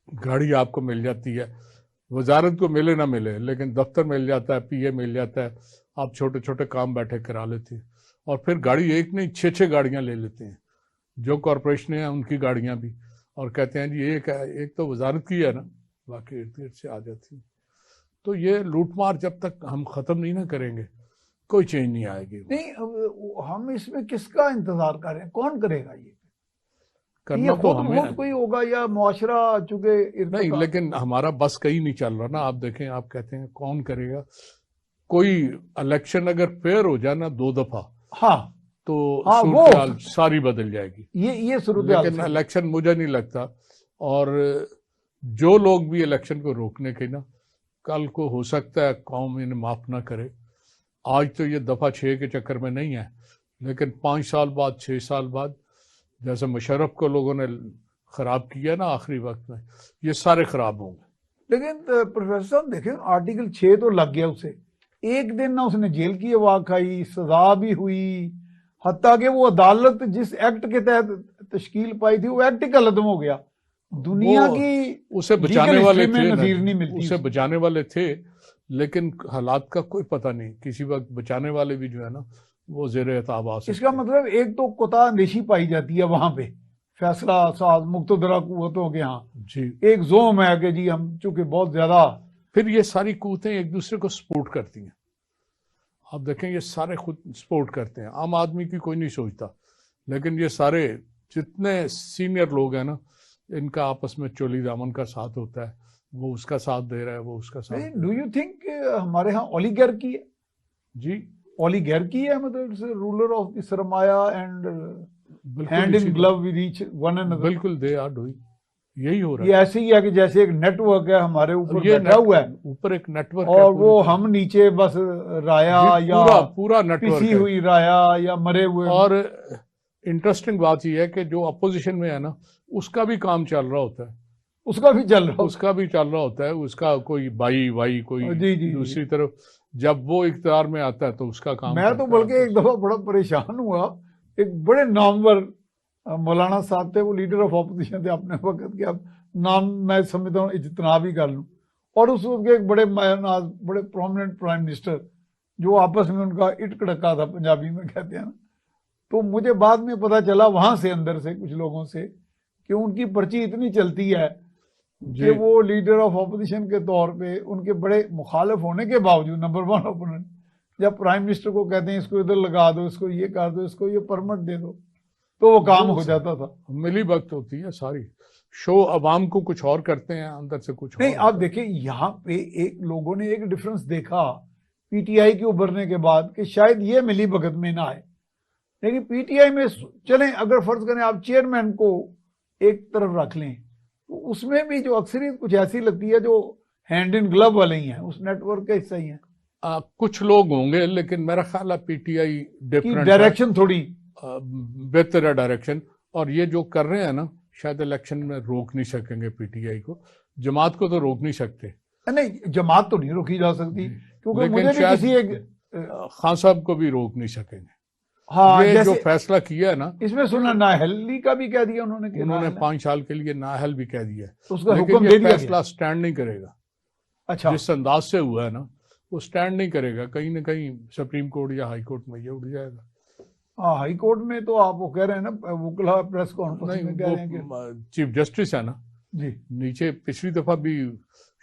गाड़ी आपको मिल जाती है, वजारत को मिले ना मिले लेकिन दफ्तर मिल जाता है, पीए मिल जाता है, आप छोटे छोटे काम बैठे करा लेते हैं। और फिर गाड़ी एक नहीं 6-6 गाड़ियां ले लेते हैं, जो कॉरपोरेशन है उनकी गाड़ियां भी, और कहते हैं जी एक तो वजारत की है ना, बाकी इर्द गिर्द से आ जाती है। तो ये लूटमार जब तक हम खत्म नहीं ना करेंगे कोई चेंज नहीं आएगी। नहीं, हम इसमें किसका इंतजार कर रहे हैं, कौन करेगा ये करना? ये तो हमें कोई होगा या मुआशरा, चूंकि नहीं, लेकिन हमारा बस कहीं नहीं चल रहा ना। आप देखें, आप कहते हैं कौन करेगा। कोई इलेक्शन अगर फेयर हो जाए ना 2 दफा, हाँ तो सूरत सारी बदल जाएगी। ये सूरत, लेकिन इलेक्शन मुझे नहीं लगता। और जो लोग भी इलेक्शन को रोकने के ना, कल को हो सकता है कौम इन्हें माफ ना करे। आज तो ये दफा 6 के चक्कर में नहीं है, लेकिन 5 साल बाद 6 साल बाद, जैसे मुशर्रफ को लोगों ने खराब किया ना आखिरी वक्त में, ये सारे खराब होंगे। लेकिन प्रोफेसर देखें, आर्टिकल 6 तो लग गया उसे, एक दिन ना उसने जेल की हवा खाई, सजा भी हुई, हत्ता कि वो अदालत जिस एक्ट के तहत तश्कील पाई थी वो एक्ट ही खत्म हो गया। दुनिया की उसे बचाने वाले थे, नज़ीर नहीं मिलती, उसे बचाने वाले थे, लेकिन हालात का कोई पता नहीं। किसी वक्त बचाने वाले भी जो है ना वो ज़ेरे एताब आ सकते। इसका मतलब एक तो कोता अंदेशी पाई जाती है वहां पे, फैसला साज मुक्तदरा कुव्वतों के यहाँ जी एक जोम है कि जी हम चूंकि बहुत ज्यादा, फिर ये सारी कुव्वतें एक दूसरे को सपोर्ट करती हैं। आप देखें ये सारे खुद सपोर्ट करते हैं, आम आदमी की कोई नहीं सोचता, लेकिन ये सारे जितने सीनियर लोग हैं ना इनका आपस में चोली दामन का साथ होता है, वो उसका साथ दे रहा है, वो उसका साथ। डू यू थिंक हमारे यहाँ ओलिगार्की है? जी, ओलिगार्की है, मतलब रूलर ऑफ द सरमाया and hand in glove with each one another. बिल्कुल, दे आर डूइंग, यही हो रहा है। ये ऐसे ही है कि जैसे एक नेटवर्क है हमारे ऊपर बैठा हुआ है, ऊपर एक नेटवर्क और वो हम नीचे बस राया या पूरा नेटवर्क पिसी हुई राया या मरे हुए। और इंटरेस्टिंग बात यह है कि जो अपोजिशन में है ना, उसका भी काम चल रहा होता है, उसका भी चल रहा होता है, उसका कोई भाई वाई कोई जी, दूसरी तरफ, जब वो इख्तियार में आता है तो उसका काम। मैं तो बल्कि एक दफा बड़ा परेशान हुआ, एक बड़े नामवर मौलाना साहब थे, वो लीडर ऑफ ऑपोजिशन थे अपने वक्त के, अब नाम मैं समझता हूँ इज्तनाब ही कर लूँ, और उस वक्त के एक बड़े प्रोमिनेंट प्राइम मिनिस्टर, जो आपस में उनका इट कड़का था, पंजाबी में कहते हैं ना। तो मुझे बाद में पता चला वहां से, अंदर से कुछ लोगों से, कि उनकी पर्ची इतनी चलती है कि वो लीडर ऑफ ऑपोजिशन के तौर पे उनके बड़े मुखालिफ होने के बावजूद, नंबर 1 ओपोनेंट, जब प्राइम मिनिस्टर को कहते हैं इसको इधर लगा दो, इसको ये कर दो, इसको ये परमिट दे दो, तो वो काम हो जाता था। मिली भगत होती है सारी, शो अवाम को कुछ और करते हैं, अंदर से कुछ नहीं। आप देखिए यहाँ पे एक लोगों ने एक डिफरेंस देखा पीटीआई के उभरने के बाद, कि शायद ये मिली भगत में ना आए, लेकिन पीटीआई में चलें, अगर फर्ज करें आप चेयरमैन को एक तरफ रख लें, तो उसमें भी जो अक्सरियत कुछ ऐसी लगती है जो हैंड इन ग्लव वाले ही हैं, उस नेटवर्क का हिस्सा ही है। कुछ लोग होंगे, लेकिन मेरा ख्याल है पीटीआई डिफरेंट डायरेक्शन थोड़ी बेहतर है डायरेक्शन, और ये जो कर रहे हैं ना, शायद इलेक्शन में रोक नहीं सकेंगे पीटीआई को। जमात को तो रोक नहीं सकते, नहीं जमात तो नहीं रोकी जा सकती, क्योंकि मुझे भी किसी एक खान साहब को भी रोक नहीं सकेंगे। हाँ, ये जो फैसला किया है ना, इसमें सुना नाअहली का भी कह दिया उन्होंने 5 साल के लिए नाअहल भी कह दिया, उसका लेकिन हुक्म ये दे दिया, फैसला स्टैंड नहीं करेगा। अच्छा, जिस अंदाज से हुआ है ना, वो स्टैंड नहीं करेगा, कहीं ना कहीं सुप्रीम कोर्ट या हाई कोर्ट में ये उठ जाएगा। हाँ, हाई कोर्ट में तो आप वो कह रहे हैं ना, वकील प्रेस कॉन्फ्रेंस में कह रहे हैं कि चीफ जस्टिस है ना जी, नीचे पिछली दफा भी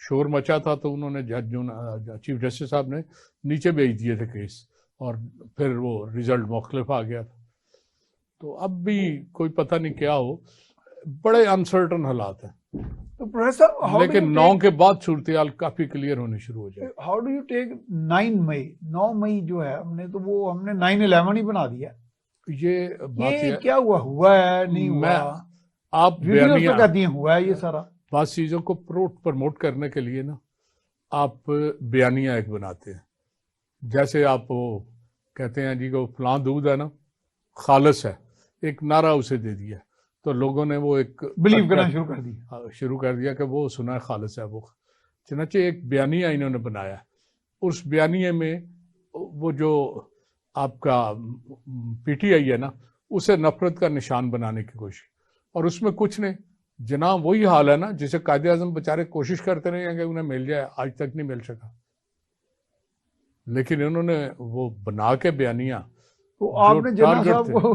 शोर मचा था, तो उन्होंने चीफ जस्टिस साहब ने नीचे भेज दिए थे केस, और फिर वो रिजल्ट मुख्तलिफ आ गया था। तो अब भी कोई पता नहीं क्या हो, बड़े अनसर्टन हालात हैं। तो प्रोफेसर, लेकिन 9 के बाद सूरत काफी क्लियर होनी शुरू हो जाए। हाउ डू यू टेक 9 मई जो है, हमने 9/11 ही बना दिया। ये बात ये क्या हुआ है नहीं हुआ, आप वीडियो तो कहती हैं हुआ है ये सारा। बात चीजों को प्रमोट करने के लिए ना, आप बयानिया एक बनाते हैं, जैसे आप वो कहते हैं जी को फलां दूध है ना खालिस है, एक नारा उसे दे दिया, तो लोगों ने वो एक बिलीव करना शुरू कर दिया कि वो सुना है खालिस है वो। चनाचे एक बयानिया इन्होंने बनाया, उस बयानिया में वो जो आपका पीटीआई है ना, उसे नफरत का निशान बनाने की कोशिश, और उसमें कुछ नहीं, जनाब वही हाल है ना जिसे कायदे आज़म बेचारे कोशिश करते रहे हैं कि उन्हें मिल जाए, आज तक नहीं मिल सका। लेकिन इन्होंने वो बना के बयानिया, तो आपने जना साहब को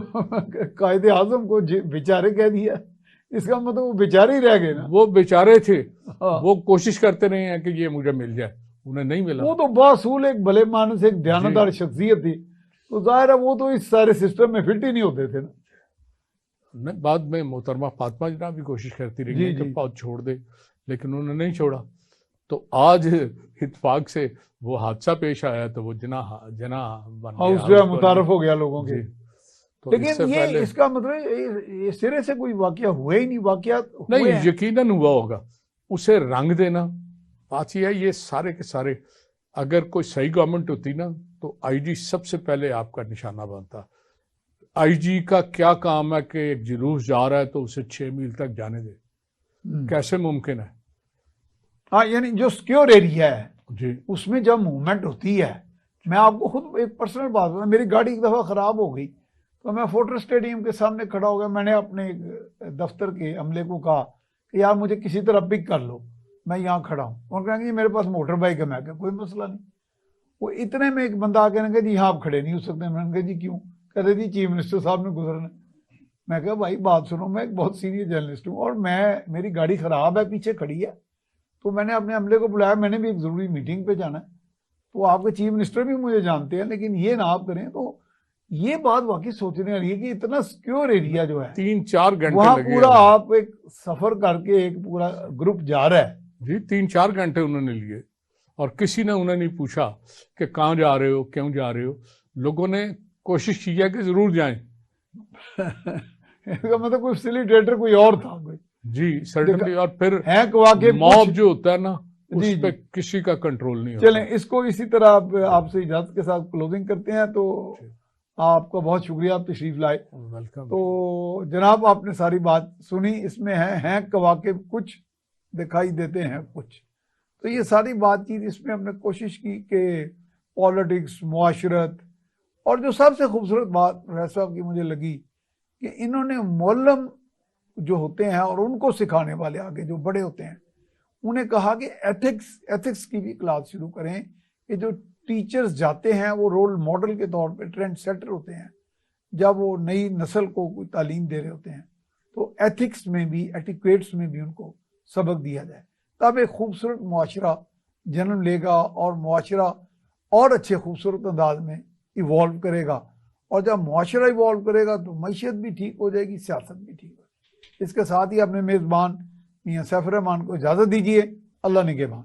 कायदे आज़म को बेचारे कह दिया, इसका मतलब वो बेचारे ही रह गए ना। वो बेचारे थे, हाँ। वो कोशिश करते रहे हैं कि ये मुझे मिल जाए, उन्हें नहीं मिला। वो तो बासूल एक भले मानस, एक ध्यानदार शख्सियत थी, तो जाहिर है वो तो इस सारे सिस्टम में फिट ही नहीं होते थे ना। बाद में मोहतरमा फातिमा जना भी कोशिश करती रही कि पौध छोड़ दे, लेकिन उन्होंने नहीं छोड़ा। तो आज इत्तेफाक से वो हादसा पेश आया, तो वो जना मुतारफ हो गया लोगों के। तो लेकिन ये इसका मतलब ये सिरे से कोई वाकया हुआ ही नहीं, वाकया नहीं, यकीनन हुआ होगा, उसे रंग देना। बात यह है, ये सारे के सारे, अगर कोई सही गवर्नमेंट होती ना, तो आईजी सबसे पहले आपका निशाना बनता। आईजी का क्या काम है कि एक जुलूस जा रहा है तो उसे 6 मील तक जाने दे, कैसे मुमकिन है? हाँ, यानी जो सिक्योर एरिया है जी, उसमें जब मूवमेंट होती है, मैं आपको खुद एक पर्सनल बात बताऊं, मेरी गाड़ी एक दफ़ा ख़राब हो गई, तो मैं फोर्ट्रेस स्टेडियम के सामने खड़ा हो गया। मैंने अपने दफ्तर के अमले को कहा कि यार मुझे किसी तरह पिक कर लो, मैं यहाँ खड़ा हूँ। और कहेंगे मेरे पास मोटर बाइक है। मैं कहा कोई मसला नहीं। वो इतने में एक बंदा आके कहा जी यहाँ आप खड़े नहीं हो सकते। मैंने कहा जी क्यों? कहते जी चीफ मिनिस्टर साहब ने गुजरना। मैं कहा भाई बात सुनो, मैं एक बहुत सीनियर जर्नलिस्ट हूँ और मेरी गाड़ी ख़राब है, पीछे खड़ी है, तो मैंने अपने अमले को बुलाया, मैंने भी एक ज़रूरी मीटिंग पे जाना है, तो आपके चीफ मिनिस्टर भी मुझे जानते हैं, लेकिन ये ना आप करें। तो ये बात वाकई सोचने वाली है कि इतना सिक्योर एरिया जो है 3-4 घंटे वहां लगे पूरा आप एक सफर करके एक पूरा ग्रुप जा रहा है जी, 3-4 घंटे उन्होंने लिए और किसी ने उन्हें नहीं पूछा कि कहाँ जा रहे हो, क्यों जा रहे हो। लोगों ने कोशिश की है कि जरूर जाएं। इसका मतलब कोई फैसिलिटेटर कोई और था कोई। जी सर्टेनली। और फिर वाकई मॉब जो होता है ना उस पे किसी का कंट्रोल नहीं होता। चलें इसको इसी तरह आपसे इजाजत के साथ क्लोजिंग करते हैं। तो आपका बहुत शुक्रिया, आप तशरीफ लाए। वेलकम। तो जनाब आपने सारी बात सुनी, इसमें हैं कवाकिब कुछ, दिखाई देते हैं कुछ। तो ये सारी बातचीत इसमें हमने कोशिश की कि पॉलिटिक्स, मुआशरत, और जो सबसे खूबसूरत बात प्रोफेसर साहब की मुझे लगी कि इन्होंने मौलम जो होते हैं और उनको सिखाने वाले आगे जो बड़े होते हैं उन्हें कहा कि एथिक्स की भी क्लास शुरू करें कि जो टीचर्स जाते हैं वो रोल मॉडल के तौर पे ट्रेंड सेटर होते हैं जब वो नई नस्ल को कोई तालीम दे रहे होते हैं। तो एथिक्स में भी, एटिक्वेट्स में भी उनको सबक दिया जाए, तब एक खूबसूरत मुआशरा जन्म लेगा और मुआशरा और अच्छे खूबसूरत अंदाज में इवॉल्व करेगा। और जब मुआशरा इवॉल्व करेगा तो मईशत भी ठीक हो जाएगी, सियासत भी ठीक हो जाएगी। इसके साथ ही अपने मेज़बान मियां सैफ रहमान को इजाज़त दीजिए। अल्लाह निगहबान।